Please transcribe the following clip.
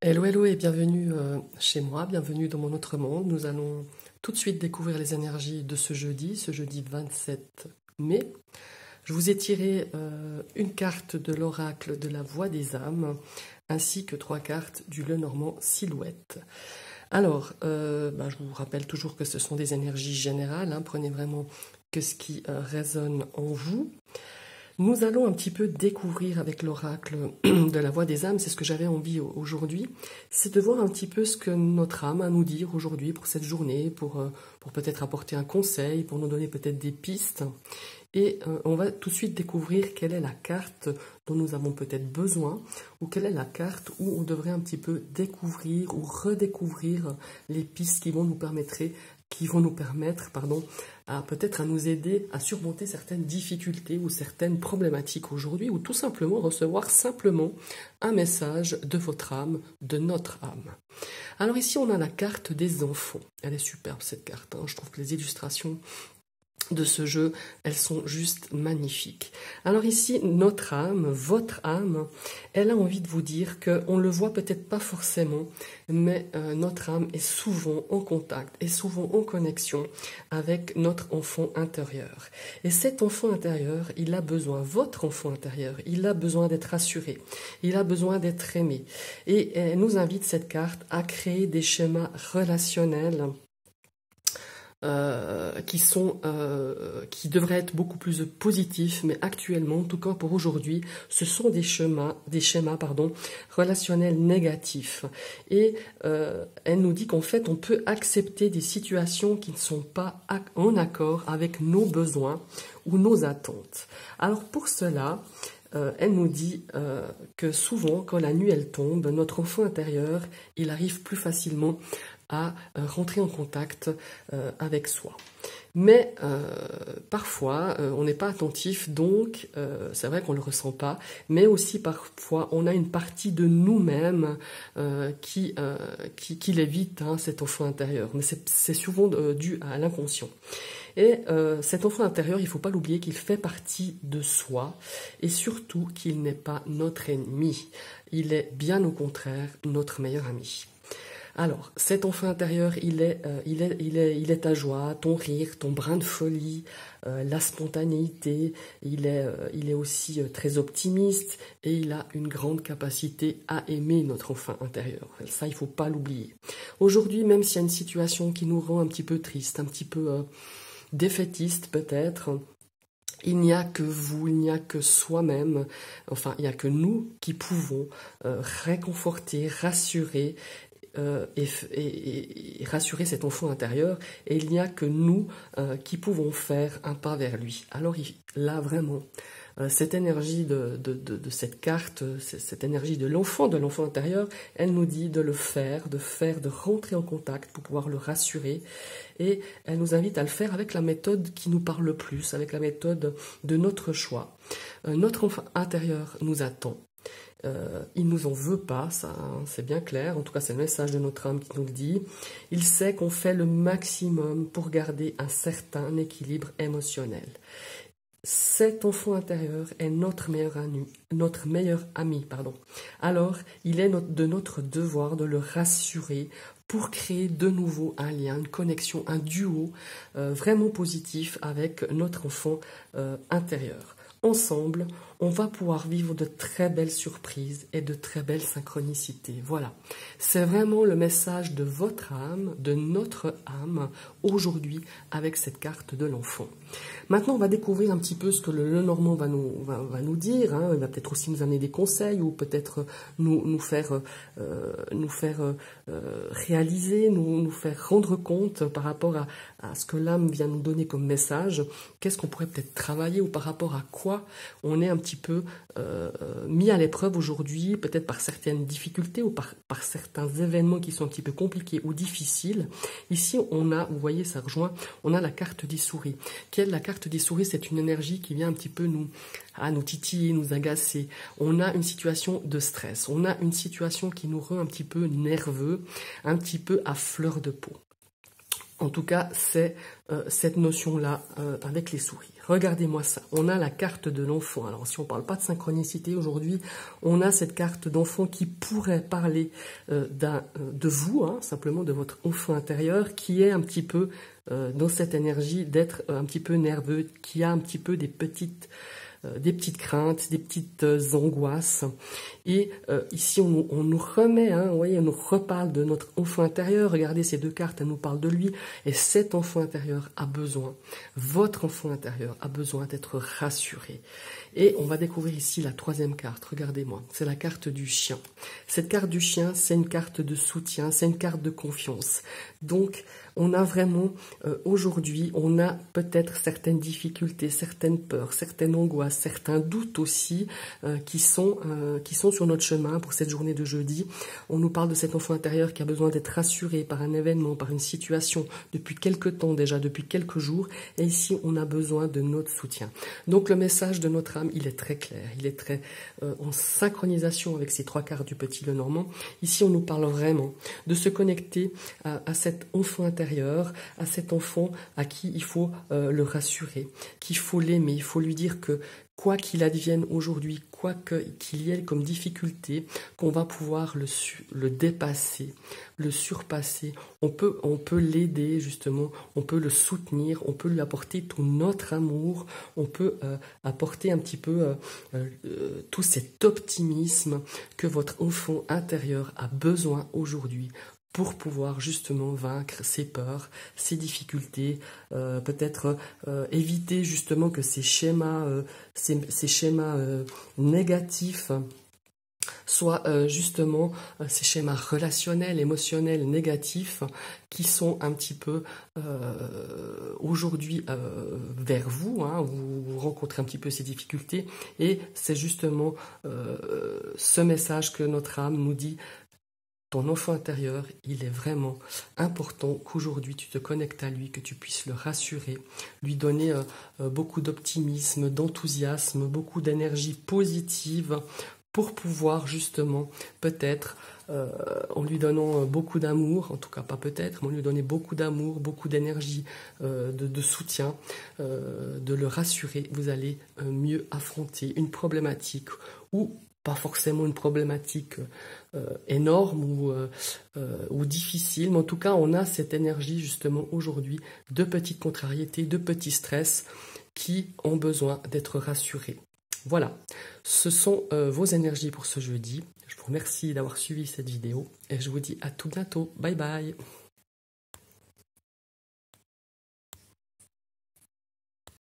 Hello, hello et bienvenue chez moi, bienvenue dans mon autre monde. Nous allons tout de suite découvrir les énergies de ce jeudi 27 mai. Je vous ai tiré une carte de l'oracle de la voix des âmes, ainsi que 3 cartes du Lenormand Silhouette. Alors, je vous rappelle toujours que ce sont des énergies générales, hein, prenez vraiment que ce qui résonne en vous. Nous allons un petit peu découvrir avec l'oracle de la voix des âmes, c'est ce que j'avais envie aujourd'hui, c'est de voir un petit peu ce que notre âme a à nous dire aujourd'hui pour cette journée, pour peut-être apporter un conseil, pour nous donner peut-être des pistes. Et on va tout de suite découvrir quelle est la carte dont nous avons peut-être besoin, ou quelle est la carte où on devrait un petit peu découvrir ou redécouvrir les pistes qui vont nous permettre, à peut-être à nous aider à surmonter certaines difficultés ou certaines problématiques aujourd'hui, ou tout simplement recevoir simplement un message de votre âme, de notre âme. Alors ici on a la carte des enfants. Elle est superbe cette carte, hein. Je trouve que les illustrations de ce jeu, elles sont juste magnifiques. Alors ici, notre âme, votre âme, elle a envie de vous dire qu'on ne le voit peut-être pas forcément, mais notre âme est souvent en contact, est souvent en connexion avec notre enfant intérieur. Et cet enfant intérieur, il a besoin, votre enfant intérieur, il a besoin d'être rassuré, il a besoin d'être aimé. Et elle nous invite, cette carte, à créer des schémas relationnels qui devraient être beaucoup plus positifs, mais actuellement, en tout cas pour aujourd'hui, ce sont des schémas relationnels négatifs. Et elle nous dit qu'en fait, on peut accepter des situations qui ne sont pas en accord avec nos besoins ou nos attentes. Alors pour cela, elle nous dit que souvent, quand la nuit elle tombe, notre enfant intérieur, il arrive plus facilement à rentrer en contact avec soi. Mais parfois, on n'est pas attentif, donc c'est vrai qu'on ne le ressent pas, mais aussi parfois, on a une partie de nous-mêmes qui l'évite, hein, cet enfant intérieur. Mais c'est souvent dû à l'inconscient. Et cet enfant intérieur, il ne faut pas l'oublier qu'il fait partie de soi et surtout qu'il n'est pas notre ennemi. Il est bien au contraire notre meilleur ami. Alors, cet enfant intérieur, il est ta joie, ton rire, ton brin de folie, la spontanéité. Il est aussi très optimiste et il a une grande capacité à aimer notre enfant intérieur. Ça, il ne faut pas l'oublier. Aujourd'hui, même s'il y a une situation qui nous rend un petit peu triste, un petit peu défaitiste peut-être, il n'y a que vous, il n'y a que soi-même, enfin, il n'y a que nous qui pouvons réconforter, rassurer et rassurer cet enfant intérieur, et il n'y a que nous qui pouvons faire un pas vers lui. Alors là vraiment, cette énergie de cette carte, cette énergie de l'enfant intérieur, elle nous dit de le faire, de rentrer en contact pour pouvoir le rassurer, et elle nous invite à le faire avec la méthode qui nous parle le plus, avec la méthode de notre choix. Notre enfant intérieur nous attend. Il nous en veut pas, ça, hein, c'est bien clair. En tout cas, c'est le message de notre âme qui nous le dit. Il sait qu'on fait le maximum pour garder un certain équilibre émotionnel. Cet enfant intérieur est notre meilleur ami, Alors, il est de notre devoir de le rassurer pour créer de nouveau un lien, une connexion, un duo vraiment positif avec notre enfant intérieur. Ensemble, on va pouvoir vivre de très belles surprises et de très belles synchronicités. Voilà, c'est vraiment le message de votre âme, de notre âme, aujourd'hui, avec cette carte de l'enfant. Maintenant, on va découvrir un petit peu ce que le Lenormand va nous dire, hein. Il va peut-être aussi nous amener des conseils, ou peut-être nous faire réaliser, nous faire rendre compte par rapport à ce que l'âme vient nous donner comme message. Qu'est-ce qu'on pourrait peut-être travailler, ou par rapport à quoi on est un petit peu mis à l'épreuve aujourd'hui, peut-être par certaines difficultés ou par certains événements qui sont un petit peu compliqués ou difficiles. Ici, on a, vous voyez, ça rejoint, on a la carte des souris. La carte des souris, c'est une énergie qui vient un petit peu nous titiller, nous agacer. On a une situation de stress, on a une situation qui nous rend un petit peu nerveux, un petit peu à fleur de peau. En tout cas, c'est cette notion-là avec les sourires. Regardez-moi ça, on a la carte de l'enfant. Alors si on ne parle pas de synchronicité aujourd'hui, on a cette carte d'enfant qui pourrait parler de vous, hein, simplement de votre enfant intérieur, qui est un petit peu dans cette énergie d'être un petit peu nerveux, qui a un petit peu des petites craintes, des petites angoisses. Et ici, on nous remet, hein, vous voyez, on nous reparle de notre enfant intérieur. Regardez ces deux cartes, elles nous parlent de lui. Et cet enfant intérieur a besoin, votre enfant intérieur a besoin d'être rassuré. Et on va découvrir ici la troisième carte, regardez-moi, c'est la carte du chien. Cette carte du chien, c'est une carte de soutien, c'est une carte de confiance. Donc, on a vraiment, aujourd'hui, on a peut-être certaines difficultés, certaines peurs, certaines angoisses, certains doutes aussi qui sont sur notre chemin pour cette journée de jeudi. On nous parle de cet enfant intérieur qui a besoin d'être rassuré par un événement, par une situation depuis quelques temps déjà, depuis quelques jours. Et ici, on a besoin de notre soutien. Donc, le message de notre âme, il est très clair, il est très en synchronisation avec ces trois cartes du Petit Lenormand. Ici, on nous parle vraiment de se connecter à cet enfant intérieur, à cet enfant à qui il faut le rassurer, qu'il faut l'aimer, il faut lui dire que quoi qu'il advienne aujourd'hui, quoi qu'il y ait comme difficulté, qu'on va pouvoir le dépasser, le surpasser. On peut l'aider justement, on peut le soutenir, on peut lui apporter tout notre amour, on peut apporter un petit peu tout cet optimisme que votre enfant intérieur a besoin aujourd'hui pour pouvoir justement vaincre ses peurs, ses difficultés, peut-être éviter justement que ces schémas négatifs soient justement ces schémas relationnels, émotionnels, négatifs qui sont un petit peu aujourd'hui vers vous, hein, vous rencontrez un petit peu ces difficultés et c'est justement ce message que notre âme nous dit. Ton enfant intérieur, il est vraiment important qu'aujourd'hui tu te connectes à lui, que tu puisses le rassurer, lui donner beaucoup d'optimisme, d'enthousiasme, beaucoup d'énergie positive pour pouvoir justement, peut-être, en lui donnant beaucoup d'amour, en tout cas pas peut-être, mais en lui donner beaucoup d'amour, beaucoup d'énergie, de soutien, de le rassurer, vous allez mieux affronter une problématique ou pas forcément une problématique énorme ou difficile, mais en tout cas on a cette énergie justement aujourd'hui de petites contrariétés, de petits stress qui ont besoin d'être rassurés. Voilà, ce sont vos énergies pour ce jeudi. Je vous remercie d'avoir suivi cette vidéo et je vous dis à tout bientôt. Bye bye.